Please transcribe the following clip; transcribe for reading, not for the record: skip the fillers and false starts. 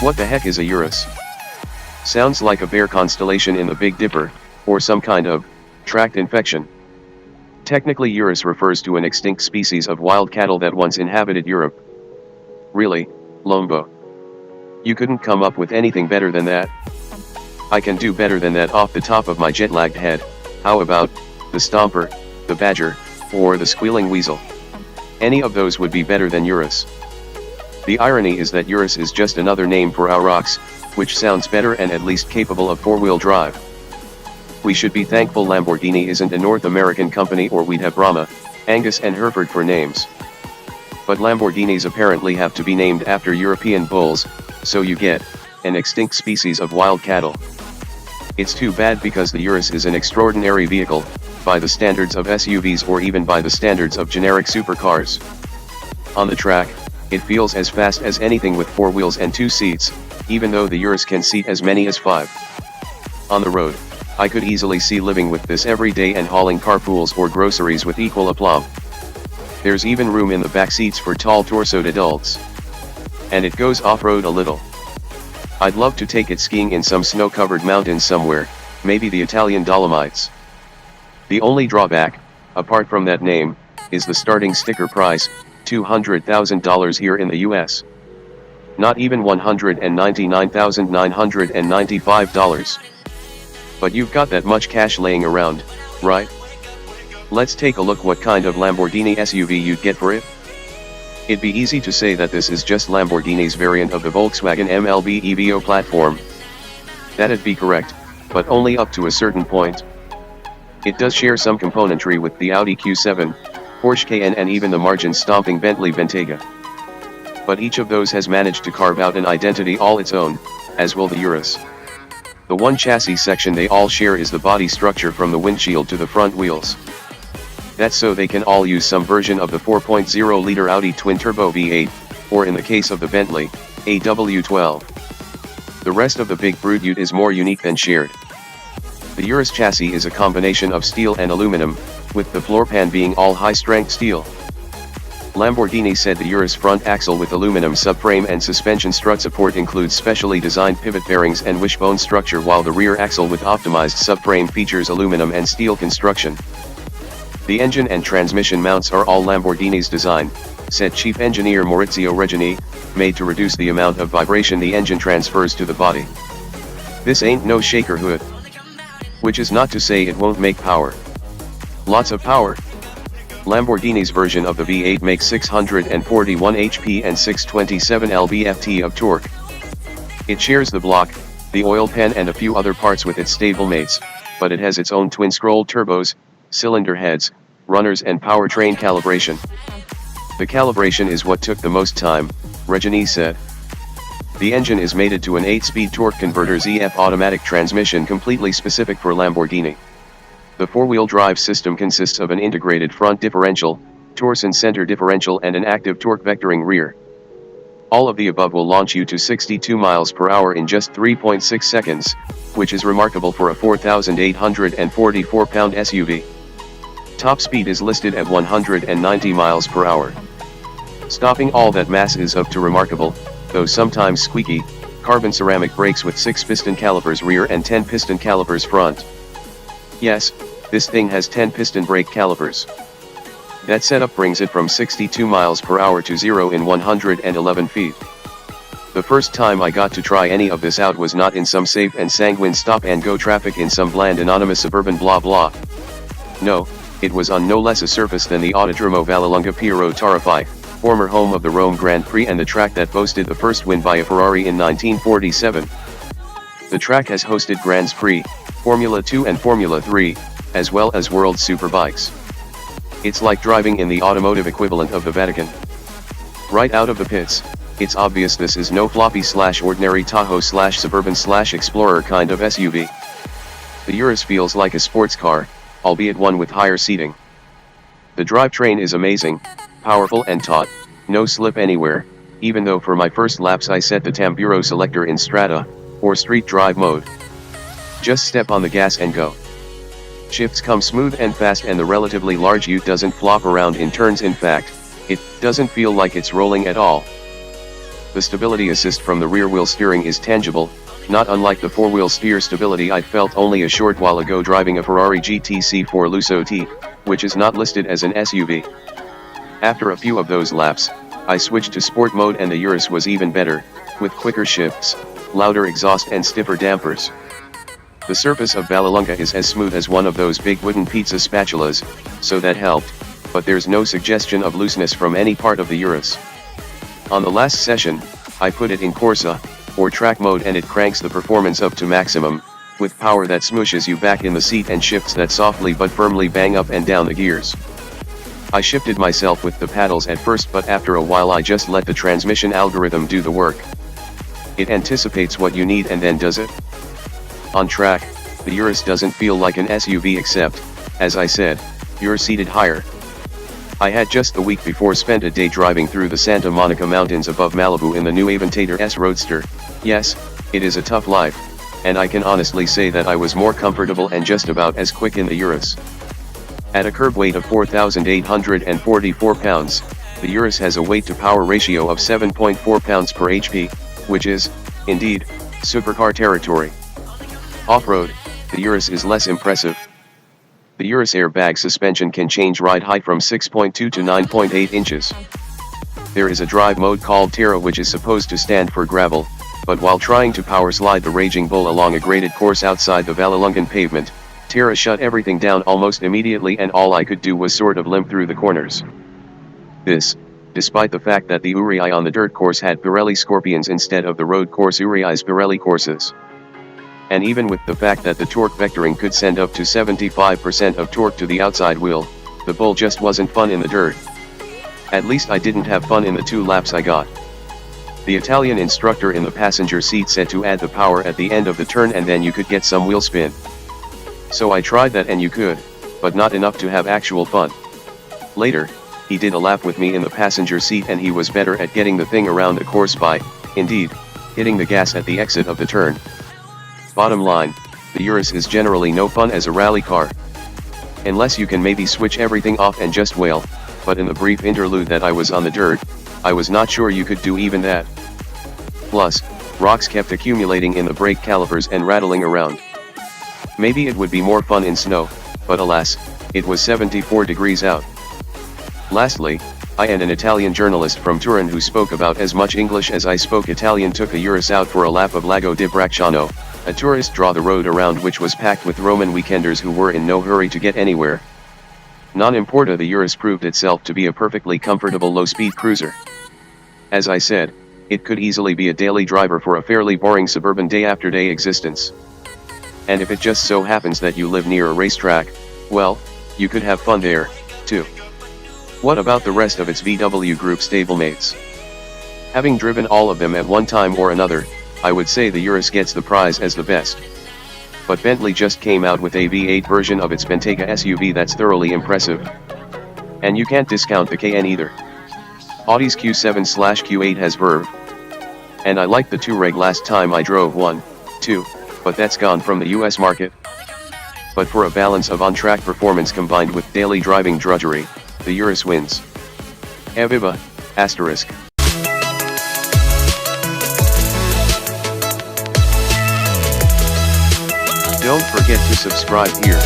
What the heck is a Urus? Sounds like a bear constellation in the Big Dipper, or some kind of tract infection. Technically, Urus refers to an extinct species of wild cattle that once inhabited Europe. Really, Lombo? You couldn't come up with anything better than that? I can do better than that off the top of my jet-lagged head. How about the Stomper, the Badger, or the Squealing Weasel? Any of those would be better than Urus. The irony is that Urus is just another name for Aurochs, which sounds better and at least capable of four-wheel drive. We should be thankful Lamborghini isn't a North American company, or we'd have Brahma, Angus and Hereford for names. But Lamborghinis apparently have to be named after European bulls, so you get an extinct species of wild cattle. It's too bad, because the Urus is an extraordinary vehicle, by the standards of SUVs or even by the standards of generic supercars. On the track, it feels as fast as anything with 4 wheels and 2 seats, even though the Urus can seat as many as 5. On the road, I could easily see living with this every day and hauling carpools or groceries with equal aplomb. There's even room in the back seats for tall torsoed adults. And it goes off-road a little. I'd love to take it skiing in some snow-covered mountains somewhere, maybe the Italian Dolomites. The only drawback, apart from that name, is the starting sticker price, $200,000 here in the US. Not even $199,995. But you've got that much cash laying around, right? Let's take a look what kind of Lamborghini SUV you'd get for it. It'd be easy to say that this is just Lamborghini's variant of the Volkswagen MLB EVO platform. That'd be correct, but only up to a certain point. It does share some componentry with the Audi Q7, Porsche Cayenne and even the margin-stomping Bentley Bentayga. But each of those has managed to carve out an identity all its own, as will the Urus. The one chassis section they all share is the body structure from the windshield to the front wheels. That's so they can all use some version of the 4.0-liter Audi twin-turbo V8, or in the case of the Bentley, a W12. The rest of the big brute ute is more unique than shared. The Urus chassis is a combination of steel and aluminum, with the floor pan being all high-strength steel. Lamborghini said the Urus front axle with aluminum subframe and suspension strut support includes specially designed pivot bearings and wishbone structure, while the rear axle with optimized subframe features aluminum and steel construction. The engine and transmission mounts are all Lamborghini's design, said Chief Engineer Maurizio Regini, made to reduce the amount of vibration the engine transfers to the body. This ain't no shaker hood. Which is not to say it won't make power. Lots of power. Lamborghini's version of the V8 makes 641 HP and 627 lb-ft of torque. It shares the block, the oil pan and a few other parts with its stablemates, but it has its own twin-scroll turbos, cylinder heads, runners and powertrain calibration. The calibration is what took the most time, Regini said. The engine is mated to an 8-speed torque converter ZF automatic transmission completely specific for Lamborghini. The four-wheel drive system consists of an integrated front differential, torsion center differential and an active torque vectoring rear. All of the above will launch you to 62 miles per hour in just 3.6 seconds, which is remarkable for a 4,844-pound SUV. Top speed is listed at 190 miles per hour. Stopping all that mass is up to remarkable, though sometimes squeaky, carbon ceramic brakes with 6 piston calipers rear and 10 piston calipers front. Yes, this thing has 10 piston brake calipers. That setup brings it from 62 miles per hour to 0 in 111 feet. The first time I got to try any of this out was not in some safe and sanguine stop-and-go traffic in some bland anonymous suburban blah blah. No, it was on no less a surface than the Autodromo Vallelunga Piero Tarifai, former home of the Rome Grand Prix and the track that boasted the first win by a Ferrari in 1947. The track has hosted Grands Prix, Formula 2 and Formula 3, as well as World Superbikes. It's like driving in the automotive equivalent of the Vatican. Right out of the pits, it's obvious this is no floppy/ordinary Tahoe/Suburban/Explorer kind of SUV. The Urus feels like a sports car, albeit one with higher seating. The drivetrain is amazing, powerful and taut, no slip anywhere, even though for my first laps I set the Tamburo selector in Strata, or street drive mode. Just step on the gas and go. Shifts come smooth and fast and the relatively large ute doesn't flop around in turns. In fact, it doesn't feel like it's rolling at all. The stability assist from the rear wheel steering is tangible, not unlike the four-wheel steer stability I felt only a short while ago driving a Ferrari GTC4 Lusso T, which is not listed as an SUV. After a few of those laps, I switched to sport mode and the Urus was even better, with quicker shifts, louder exhaust and stiffer dampers. The surface of Vallelunga is as smooth as one of those big wooden pizza spatulas, so that helped, but there's no suggestion of looseness from any part of the Urus. On the last session, I put it in Corsa, or track mode, and it cranks the performance up to maximum, with power that smooshes you back in the seat and shifts that softly but firmly bang up and down the gears. I shifted myself with the paddles at first, but after a while I just let the transmission algorithm do the work. It anticipates what you need and then does it. On track, the Urus doesn't feel like an SUV except, as I said, you're seated higher. I had just the week before spent a day driving through the Santa Monica Mountains above Malibu in the new Aventador S Roadster. Yes, it is a tough life, and I can honestly say that I was more comfortable and just about as quick in the Urus. At a curb weight of 4,844 pounds, the Urus has a weight-to-power ratio of 7.4 pounds per HP, which is, indeed, supercar territory. Off-road, the Urus is less impressive. The Urus airbag suspension can change ride height from 6.2 to 9.8 inches. There is a drive mode called Terra which is supposed to stand for gravel, but while trying to power slide the Raging Bull along a graded course outside the Vallelungan pavement, Terra shut everything down almost immediately and all I could do was sort of limp through the corners. This, despite the fact that the Uri on the dirt course had Pirelli Scorpions instead of the road course Uri's Pirelli courses. And even with the fact that the torque vectoring could send up to 75% of torque to the outside wheel, the Bull just wasn't fun in the dirt. At least I didn't have fun in the 2 laps I got. The Italian instructor in the passenger seat said to add the power at the end of the turn and then you could get some wheel spin. So I tried that and you could, but not enough to have actual fun. Later, he did a lap with me in the passenger seat and he was better at getting the thing around the course by, indeed, hitting the gas at the exit of the turn. Bottom line, the Urus is generally no fun as a rally car. Unless you can maybe switch everything off and just wail, but in the brief interlude that I was on the dirt, I was not sure you could do even that. Plus, rocks kept accumulating in the brake calipers and rattling around. Maybe it would be more fun in snow, but alas, it was 74 degrees out. Lastly, I and an Italian journalist from Turin who spoke about as much English as I spoke Italian took the Urus out for a lap of Lago di Bracciano, a tourist draw the road around which was packed with Roman weekenders who were in no hurry to get anywhere. Non importa, the Urus proved itself to be a perfectly comfortable low-speed cruiser. As I said, it could easily be a daily driver for a fairly boring suburban day-after-day existence. And if it just so happens that you live near a racetrack, well, you could have fun there, too. What about the rest of its VW Group stablemates? Having driven all of them at one time or another, I would say the Urus gets the prize as the best. But Bentley just came out with a V8 version of its Bentayga SUV that's thoroughly impressive. And you can't discount the Cayenne either. Audi's Q7/Q8 has verve. And I liked the Touareg last time I drove one, too, but that's gone from the US market. But for a balance of on-track performance combined with daily driving drudgery, the Urus wins. Evviva, asterisk. Don't forget to subscribe here.